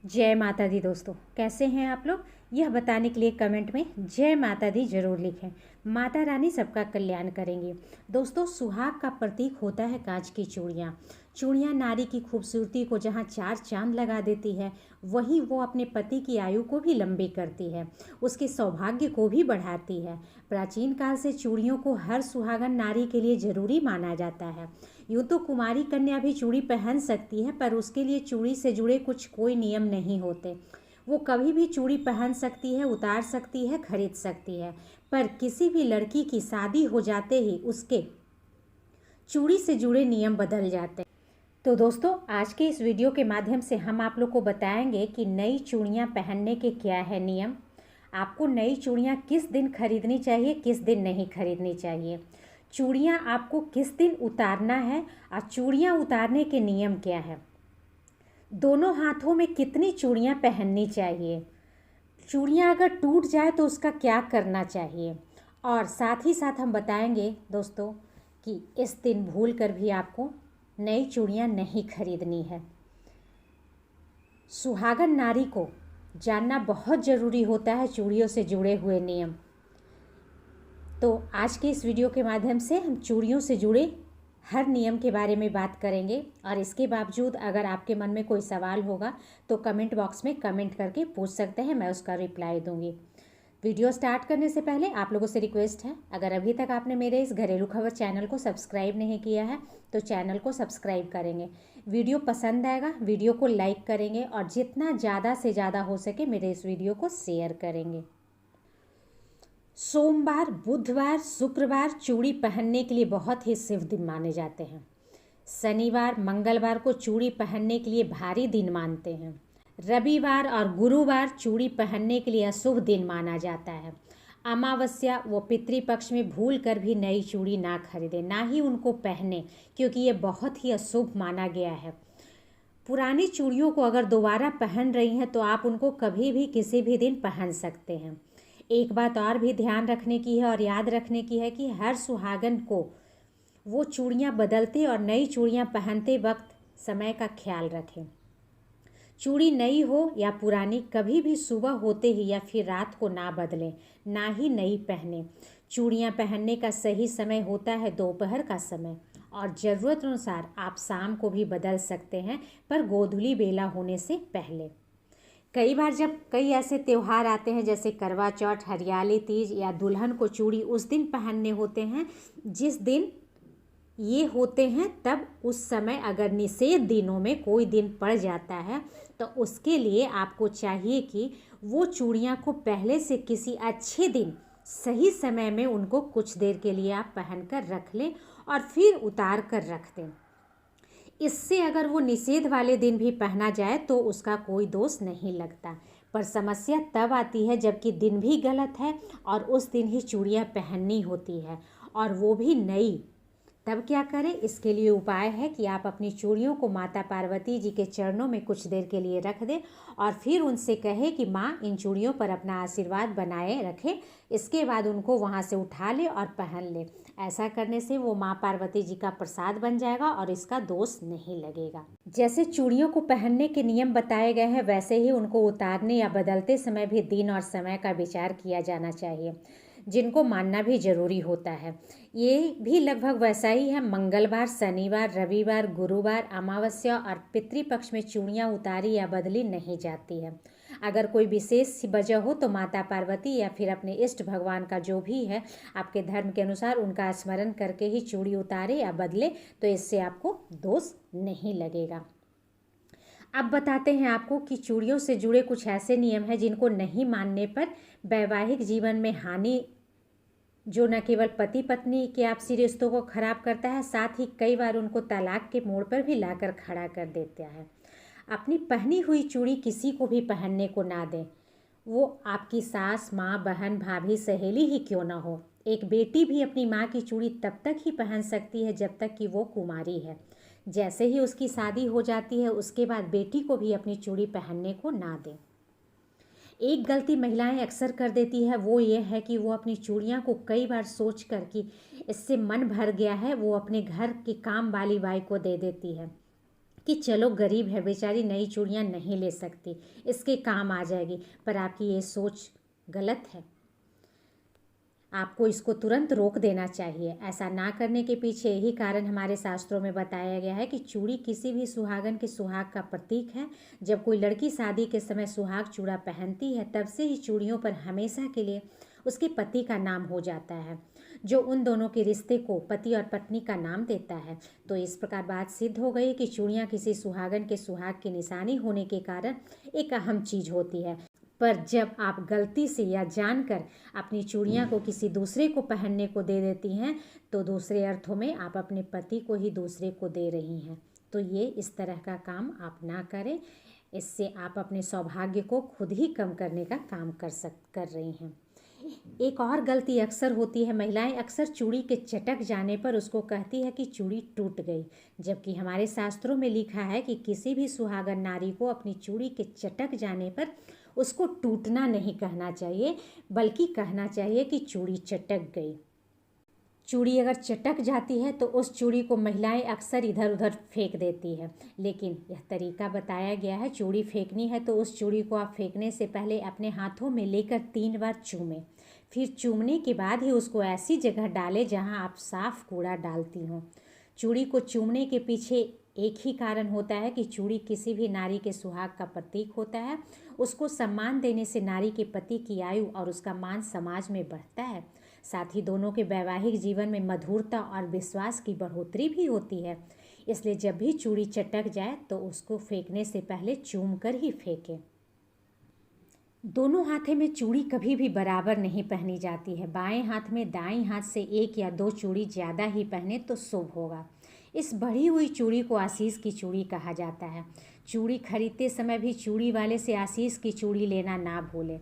जय माता दी दोस्तों, कैसे हैं आप लोग। यह बताने के लिए कमेंट में जय माता दी जरूर लिखें। माता रानी सबका कल्याण करेंगी। दोस्तों, सुहाग का प्रतीक होता है कांच की चूड़ियाँ। चूड़ियाँ नारी की खूबसूरती को जहाँ चार चांद लगा देती है, वहीं वो अपने पति की आयु को भी लंबी करती है, उसके सौभाग्य को भी बढ़ाती है। प्राचीन काल से चूड़ियों को हर सुहागन नारी के लिए जरूरी माना जाता है। यूँ तो कुमारी कन्या भी चूड़ी पहन सकती है, पर उसके लिए चूड़ी से जुड़े कुछ कोई नियम नहीं होते। वो कभी भी चूड़ी पहन सकती है, उतार सकती है, खरीद सकती है, पर किसी भी लड़की की शादी हो जाते ही उसके चूड़ी से जुड़े नियम बदल जाते हैं। तो दोस्तों, आज के इस वीडियो के माध्यम से हम आप लोग को बताएंगे कि नई चूड़ियाँ पहनने के क्या है नियम। आपको नई चूड़ियाँ किस दिन खरीदनी चाहिए, किस दिन नहीं खरीदनी चाहिए, चूड़ियाँ आपको किस दिन उतारना है और चूड़ियाँ उतारने के नियम क्या है, दोनों हाथों में कितनी चूड़ियाँ पहननी चाहिए, चूड़ियाँ अगर टूट जाए तो उसका क्या करना चाहिए, और साथ ही साथ हम बताएंगे दोस्तों कि इस दिन भूल कर भी आपको नई चूड़ियाँ नहीं खरीदनी है। सुहागन नारी को जानना बहुत ज़रूरी होता है चूड़ियों से जुड़े हुए नियम। तो आज के इस वीडियो के माध्यम से हम चूड़ियों से जुड़े हर नियम के बारे में बात करेंगे, और इसके बावजूद अगर आपके मन में कोई सवाल होगा तो कमेंट बॉक्स में कमेंट करके पूछ सकते हैं, मैं उसका रिप्लाई दूंगी। वीडियो स्टार्ट करने से पहले आप लोगों से रिक्वेस्ट है, अगर अभी तक आपने मेरे इस घरेलू खबर चैनल को सब्सक्राइब नहीं किया है तो चैनल को सब्सक्राइब करेंगे। वीडियो पसंद आएगा, वीडियो को लाइक करेंगे, और जितना ज़्यादा से ज़्यादा हो सके मेरे इस वीडियो को शेयर करेंगे। सोमवार, बुधवार, शुक्रवार चूड़ी पहनने के लिए बहुत ही शुभ दिन माने जाते हैं। शनिवार, मंगलवार को चूड़ी पहनने के लिए भारी दिन मानते हैं। रविवार और गुरुवार चूड़ी पहनने के लिए अशुभ दिन माना जाता है। अमावस्या व पितृपक्ष में भूल कर भी नई चूड़ी ना खरीदें, ना ही उनको पहने, क्योंकि ये बहुत ही अशुभ माना गया है। पुरानी चूड़ियों को अगर दोबारा पहन रही हैं तो आप उनको कभी भी किसी भी दिन पहन सकते हैं। एक बात और भी ध्यान रखने की है और याद रखने की है कि हर सुहागन को वो चूड़ियाँ बदलते और नई चूड़ियाँ पहनते वक्त समय का ख्याल रखें। चूड़ी नई हो या पुरानी, कभी भी सुबह होते ही या फिर रात को ना बदलें, ना ही नई पहने। चूड़ियाँ पहनने का सही समय होता है दोपहर का समय, और ज़रूरत अनुसार आप शाम को भी बदल सकते हैं, पर गोधूली बेला होने से पहले। कई बार जब कई ऐसे त्यौहार आते हैं जैसे करवा चौथ, हरियाली तीज, या दुल्हन को चूड़ी उस दिन पहनने होते हैं जिस दिन ये होते हैं, तब उस समय अगर निषेध दिनों में कोई दिन पड़ जाता है तो उसके लिए आपको चाहिए कि वो चूड़ियाँ को पहले से किसी अच्छे दिन सही समय में उनको कुछ देर के लिए आप पहन कर रख लें और फिर उतार कर रख दें। इससे अगर वो निषेध वाले दिन भी पहना जाए तो उसका कोई दोष नहीं लगता, पर समस्या तब आती है जबकि दिन भी गलत है और उस दिन ही चूड़ियाँ पहननी होती है, और वो भी नई। तब क्या करें? इसके लिए उपाय है कि आप अपनी चूड़ियों को माता पार्वती जी के चरणों में कुछ देर के लिए रख दें और फिर उनसे कहें कि माँ इन चूड़ियों पर अपना आशीर्वाद बनाए रखें। इसके बाद उनको वहाँ से उठा ले और पहन ले। ऐसा करने से वो माँ पार्वती जी का प्रसाद बन जाएगा और इसका दोष नहीं लगेगा। जैसे चूड़ियों को पहनने के नियम बताए गए हैं, वैसे ही उनको उतारने या बदलते समय भी दिन और समय का विचार किया जाना चाहिए, जिनको मानना भी जरूरी होता है। ये भी लगभग वैसा ही है। मंगलवार, शनिवार, रविवार, गुरुवार, अमावस्या और पितृपक्ष में चूड़ियाँ उतारी या बदली नहीं जाती है। अगर कोई विशेष वजह हो तो माता पार्वती या फिर अपने इष्ट भगवान का जो भी है आपके धर्म के अनुसार उनका स्मरण करके ही चूड़ी उतारे या बदले, तो इससे आपको दोष नहीं लगेगा। अब बताते हैं आपको कि चूड़ियों से जुड़े कुछ ऐसे नियम हैं जिनको नहीं मानने पर वैवाहिक जीवन में हानि, जो न केवल पति पत्नी के आपसी रिश्तों को खराब करता है, साथ ही कई बार उनको तलाक के मोड़ पर भी लाकर खड़ा कर देता है। अपनी पहनी हुई चूड़ी किसी को भी पहनने को ना दें, वो आपकी सास, माँ, बहन, भाभी, सहेली ही क्यों ना हो। एक बेटी भी अपनी माँ की चूड़ी तब तक ही पहन सकती है जब तक कि वो कुमारी है। जैसे ही उसकी शादी हो जाती है उसके बाद बेटी को भी अपनी चूड़ी पहनने को ना दें। एक गलती महिलाएं अक्सर कर देती है, वो ये है कि वो अपनी चूड़ियाँ को कई बार सोच कर कि इससे मन भर गया है, वो अपने घर की काम वाली बाई को दे देती है। कि चलो गरीब है बेचारी, नई चूड़ियाँ नहीं ले सकती, इसके काम आ जाएगी, पर आपकी ये सोच गलत है। आपको इसको तुरंत रोक देना चाहिए। ऐसा ना करने के पीछे यही कारण हमारे शास्त्रों में बताया गया है कि चूड़ी किसी भी सुहागन के सुहाग का प्रतीक है। जब कोई लड़की शादी के समय सुहाग चूड़ा पहनती है, तब से ही चूड़ियों पर हमेशा के लिए उसके पति का नाम हो जाता है, जो उन दोनों के रिश्ते को पति और पत्नी का नाम देता है। तो इस प्रकार बात सिद्ध हो गई कि चूड़ियाँ किसी सुहागन के सुहाग की निशानी होने के कारण एक अहम चीज होती है। पर जब आप गलती से या जानकर अपनी चूड़ियाँ को किसी दूसरे को पहनने को दे देती हैं, तो दूसरे अर्थों में आप अपने पति को ही दूसरे को दे रही हैं। तो ये इस तरह का काम आप ना करें, इससे आप अपने सौभाग्य को खुद ही कम करने का काम कर रही हैं। एक और गलती अक्सर होती है, महिलाएं अक्सर चूड़ी के चटक जाने पर उसको कहती है कि चूड़ी टूट गई, जबकि हमारे शास्त्रों में लिखा है कि किसी भी सुहागन नारी को अपनी चूड़ी के चटक जाने पर उसको टूटना नहीं कहना चाहिए, बल्कि कहना चाहिए कि चूड़ी चटक गई। चूड़ी अगर चटक जाती है तो उस चूड़ी को महिलाएं अक्सर इधर उधर फेंक देती है, लेकिन यह तरीका बताया गया है, चूड़ी फेंकनी है तो उस चूड़ी को आप फेंकने से पहले अपने हाथों में लेकर 3 बार चूमें। फिर चूमने के बाद ही उसको ऐसी जगह डालें जहां आप साफ कूड़ा डालती हों। चूड़ी को चूमने के पीछे एक ही कारण होता है कि चूड़ी किसी भी नारी के सुहाग का प्रतीक होता है। उसको सम्मान देने से नारी के पति की आयु और उसका मान समाज में बढ़ता है। साथ ही दोनों के वैवाहिक जीवन में मधुरता और विश्वास की बढ़ोतरी भी होती है। इसलिए जब भी चूड़ी चटक जाए तो उसको फेंकने से पहले चूम कर ही फेंकें। दोनों हाथों में चूड़ी कभी भी बराबर नहीं पहनी जाती है। बाएं हाथ में दाएं हाथ से 1 या 2 चूड़ी ज़्यादा ही पहने तो शुभ होगा। इस बढ़ी हुई चूड़ी को आशीष की चूड़ी कहा जाता है। चूड़ी खरीदते समय भी चूड़ी वाले से आशीष की चूड़ी लेना ना भूलें।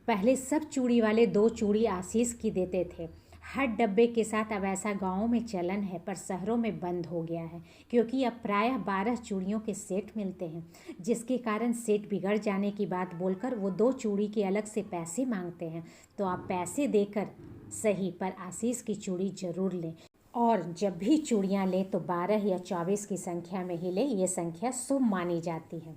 पहले सब चूड़ी वाले 2 चूड़ी आशीष की देते थे। हर डब्बे के साथ अब ऐसा गाँव में चलन है, पर शहरों में बंद हो गया है, क्योंकि अब प्रायः 12 चूड़ियों के सेट मिलते हैं, जिसके कारण सेट बिगड़ जाने की बात बोलकर वो 2 चूड़ी के अलग से पैसे मांगते हैं। तो आप पैसे देकर सही, पर आशीष की चूड़ी जरूर लें। और जब भी चूड़ियाँ लें तो 12 या 24 की संख्या में ही लें, ये संख्या शुभ मानी जाती है।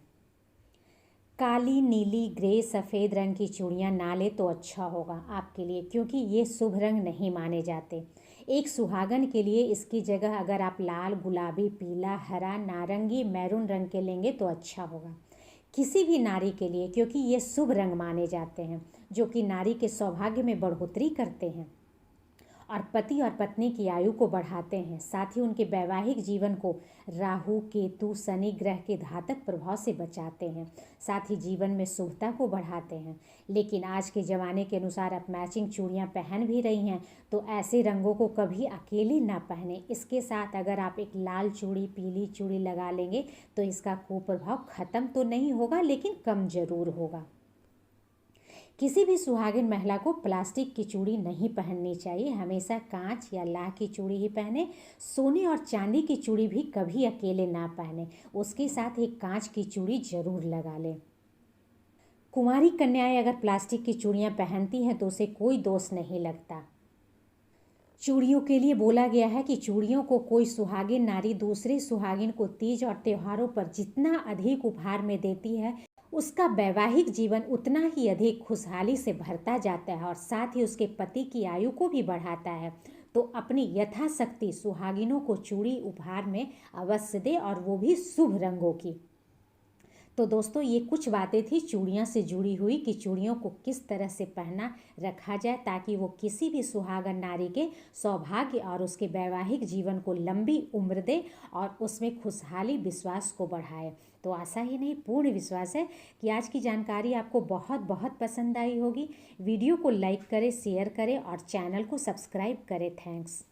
काली, नीली, ग्रे, सफ़ेद रंग की चूड़ियाँ ना ले तो अच्छा होगा आपके लिए, क्योंकि ये शुभ रंग नहीं माने जाते। एक सुहागन के लिए इसकी जगह अगर आप लाल, गुलाबी, पीला, हरा, नारंगी, मैरून रंग के लेंगे तो अच्छा होगा किसी भी नारी के लिए, क्योंकि ये शुभ रंग माने जाते हैं, जो कि नारी के सौभाग्य में बढ़ोतरी करते हैं और पति और पत्नी की आयु को बढ़ाते हैं। साथ ही उनके वैवाहिक जीवन को राहु, केतु, शनि ग्रह के घातक प्रभाव से बचाते हैं। साथ ही जीवन में शुभता को बढ़ाते हैं। लेकिन आज के ज़माने के अनुसार आप मैचिंग चूड़ियाँ पहन भी रही हैं, तो ऐसे रंगों को कभी अकेले ना पहने। इसके साथ अगर आप एक लाल चूड़ी, पीली चूड़ी लगा लेंगे तो इसका कुप्रभाव खत्म तो नहीं होगा, लेकिन कम जरूर होगा। किसी भी सुहागिन महिला को प्लास्टिक की चूड़ी नहीं पहननी चाहिए, हमेशा कांच या लाह की चूड़ी ही पहने। सोने और चांदी की चूड़ी भी कभी अकेले ना पहने, उसके साथ एक कांच की चूड़ी जरूर लगा लें। कुंवारी कन्याएं अगर प्लास्टिक की चूड़ियां पहनती हैं तो उसे कोई दोष नहीं लगता। चूड़ियों के लिए बोला गया है कि चूड़ियों को कोई सुहागिन नारी दूसरे सुहागिन को तीज और त्योहारों पर जितना अधिक उपहार में देती है, उसका वैवाहिक जीवन उतना ही अधिक खुशहाली से भरता जाता है और साथ ही उसके पति की आयु को भी बढ़ाता है। तो अपनी यथाशक्ति सुहागिनों को चूड़ी उपहार में अवश्य दे, और वो भी शुभ रंगों की। तो दोस्तों, ये कुछ बातें थी चूड़ियाँ से जुड़ी हुई कि चूड़ियों को किस तरह से पहना रखा जाए ताकि वो किसी भी सुहागन नारी के सौभाग्य और उसके वैवाहिक जीवन को लंबी उम्र दे और उसमें खुशहाली, विश्वास को बढ़ाए। तो आशा ही नहीं, पूर्ण विश्वास है कि आज की जानकारी आपको बहुत बहुत पसंद आई होगी। वीडियो को लाइक करें, शेयर करें और चैनल को सब्सक्राइब करें। थैंक्स।